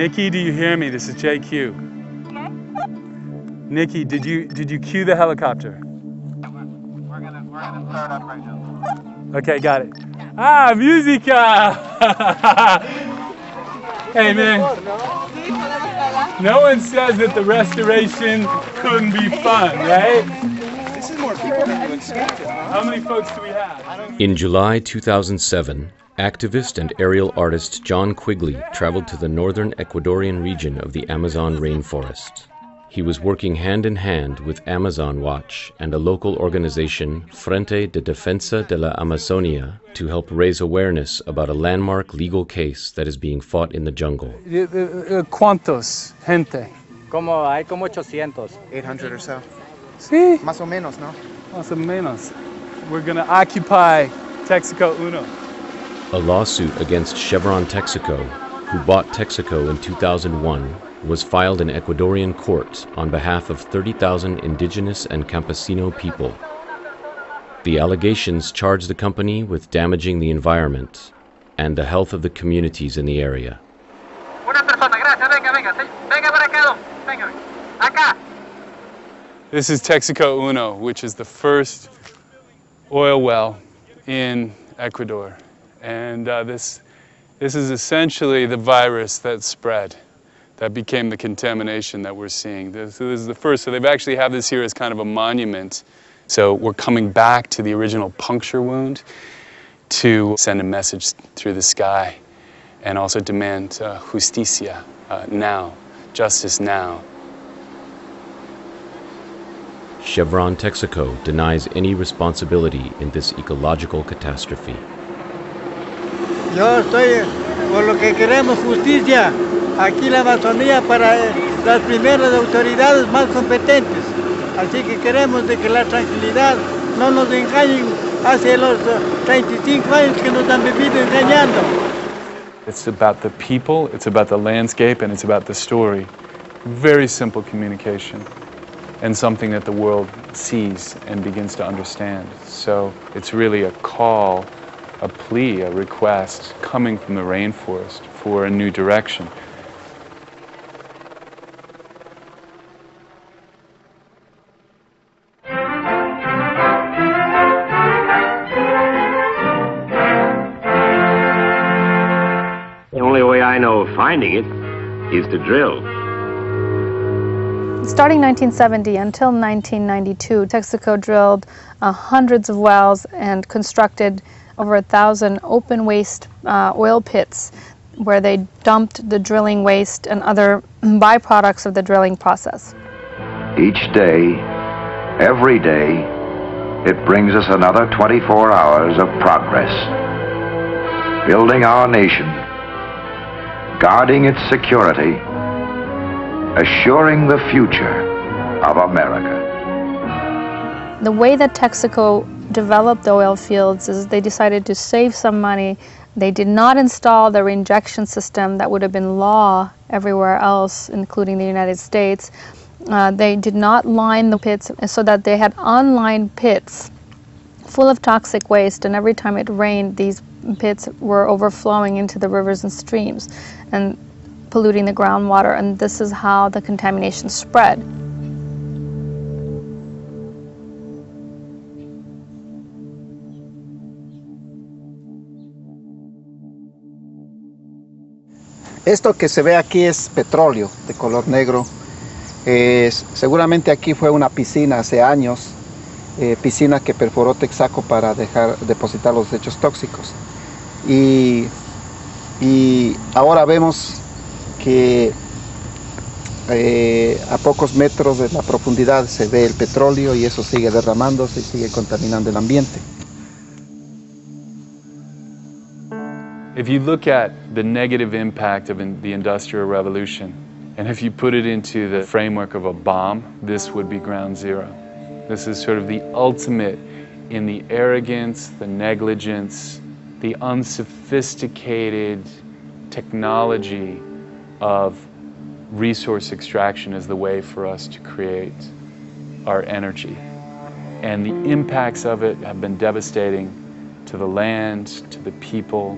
Nikki, do you hear me? This is JQ. Nikki, did you cue the helicopter? We're gonna start operations. Okay, got it. Ah, musica! Hey man, no one says that the restoration couldn't be fun, right? This is more people than you expected, huh? How many folks do we have? In July 2007, activist and aerial artist John Quigley traveled to the northern Ecuadorian region of the Amazon rainforest. He was working hand in hand with Amazon Watch and a local organization, Frente de Defensa de la Amazonia, to help raise awareness about a landmark legal case that is being fought in the jungle. ¿Cuántos gente? Hay como 800. 800 or so. Sí, Más o menos, no? más o menos. We're gonna occupy Texaco Uno. A lawsuit against Chevron Texaco, who bought Texaco in 2001, was filed in Ecuadorian court on behalf of 30,000 indigenous and campesino people. The allegations charge the company with damaging the environment and the health of the communities in the area. This is Texaco Uno, which is the first oil well in Ecuador. And this is essentially the virus that spread, that became the contamination that we're seeing. This is the first, so they've actually have this here as kind of a monument. So we're coming back to the original puncture wound to send a message through the sky and also demand justicia now, justice now. Chevron Texaco denies any responsibility in this ecological catastrophe. Yo estoy por lo que queremos justicia aquí en la Amazonía para las primeras autoridades más competentes. Así que queremos de que la tranquilidad no nos engañen hace los 35 años que nos han vivido engañando. It's about the people, it's about the landscape, and it's about the story. Very simple communication, and something that the world sees and begins to understand. So it's really a call, a plea, a request coming from the rainforest for a new direction. The only way I know of finding it is to drill. Starting 1970 until 1992, Texaco drilled hundreds of wells and constructed over 1,000 open waste oil pits where they dumped the drilling waste and other byproducts of the drilling process. Each day, every day, it brings us another 24 hours of progress. Building our nation, guarding its security, assuring the future of America. The way that Texaco developed the oil fields is they decided to save some money. They did not install the reinjection system that would have been law everywhere else, including the United States. They did not line the pits so that they had unlined pits full of toxic waste, and every time it rained, these pits were overflowing into the rivers and streams and polluting the groundwater, and this is how the contamination spread. Esto que se ve aquí es petróleo de color negro. Seguramente aquí fue una piscina hace años, piscina que perforó Texaco para depositar los desechos tóxicos. Y ahora vemos que a pocos metros de la profundidad se ve el petróleo y eso sigue derramándose y sigue contaminando el ambiente. If you look at the negative impact of the Industrial Revolution, and if you put it into the framework of a bomb, this would be ground zero. This is sort of the ultimate in the arrogance, the negligence, the unsophisticated technology of resource extraction as the way for us to create our energy. And the impacts of it have been devastating to the land, to the people.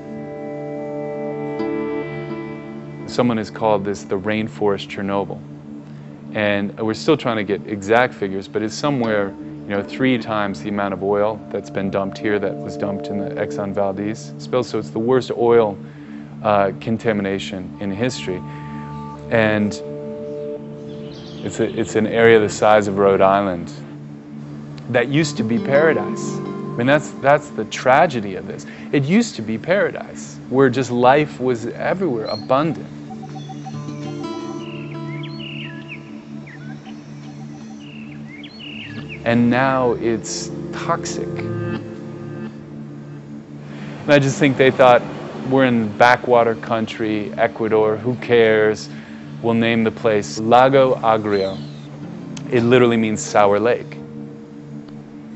Someone has called this the rainforest Chernobyl. And we're still trying to get exact figures, but it's somewhere 3 times the amount of oil that's been dumped here that was dumped in the Exxon Valdez spill. So it's the worst oil contamination in history. And it's an area the size of Rhode Island that used to be paradise. I mean, that's the tragedy of this. It used to be paradise, where just life was everywhere, abundant. And now it's toxic. And I just think they thought, we're in backwater country, Ecuador, who cares? We'll name the place Lago Agrio. It literally means sour lake.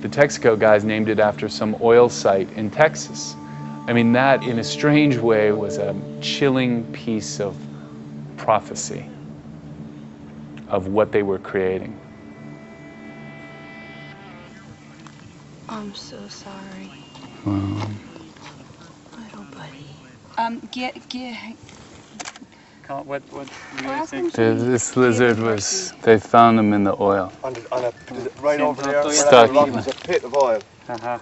The Texaco guys named it after some oil site in Texas. I mean, that in a strange way was a chilling piece of prophecy of what they were creating. I'm so sorry. Wow. Little buddy. What do you think? This lizard was, they found him in the oil. Right over there. Stuck. There's a pit of oil. Uh-huh.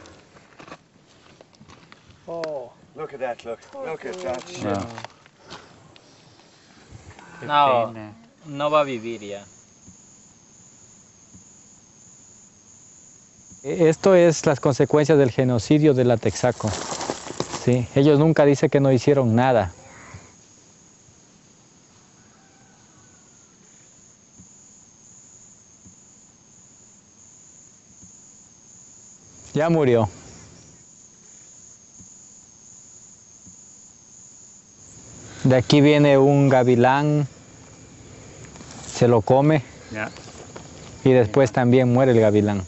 Oh, look at that, look. Look at that shit. Wow. No, no va a vivir ya. Esto es las consecuencias del genocidio de la Texaco. Sí, ellos nunca dicen que no hicieron nada. Ya murió. De aquí viene un gavilán, se lo come y después también muere el gavilán.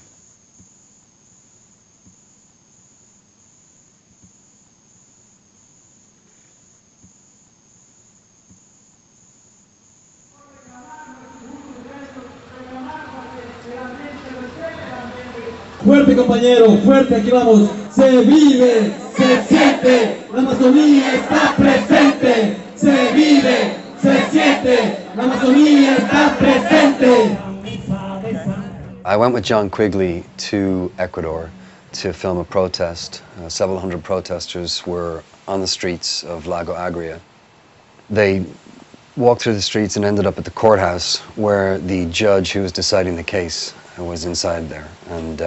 Fuerte, compañero, fuerte, aquí vamos. Se vive, se siente, la Amazonía está presente. Se vive, se siente, la Amazonía está presente. I went with John Quigley to Ecuador to film a protest. Several hundred protesters were on the streets of Lago Agrio. They walked through the streets and ended up at the courthouse where the judge who was deciding the case was inside there. And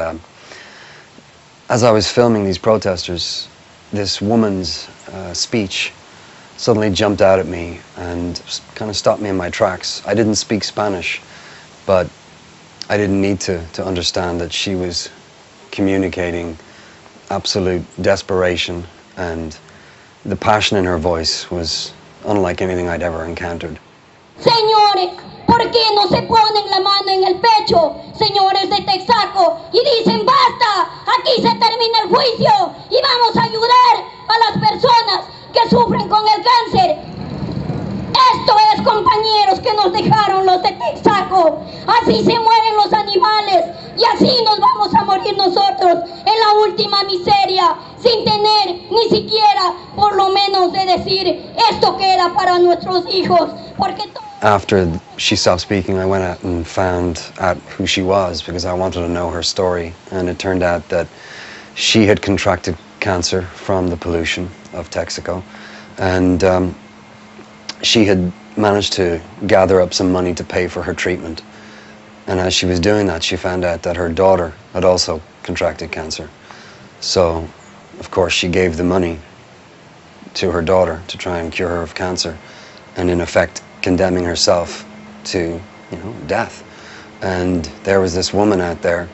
as I was filming these protesters, this woman's speech suddenly jumped out at me and kind of stopped me in my tracks. I didn't speak Spanish, but I didn't need to understand that she was communicating absolute desperation, and the passion in her voice was unlike anything I'd ever encountered. Señores, ¿por qué no se ponen la mano en el pecho, señores de Texaco, y dicen basta, aquí se termina el juicio y vamos a ayudar a las personas que sufren con el cáncer? Esto es, compañeros, que nos dejaron los de Texaco. Así se mueren los animales y así nos vamos a morir nosotros en la última miseria, sin tener ni siquiera por lo menos de decir esto queda para nuestros hijos, porque After she stopped speaking, I went out and found out who she was because I wanted to know her story. And it turned out that she had contracted cancer from the pollution of Texaco. And she had managed to gather up some money to pay for her treatment. And as she was doing that, she found out that her daughter had also contracted cancer. So, of course, she gave the money to her daughter to try and cure her of cancer, and in effect condemning herself to, death. And there was this woman out there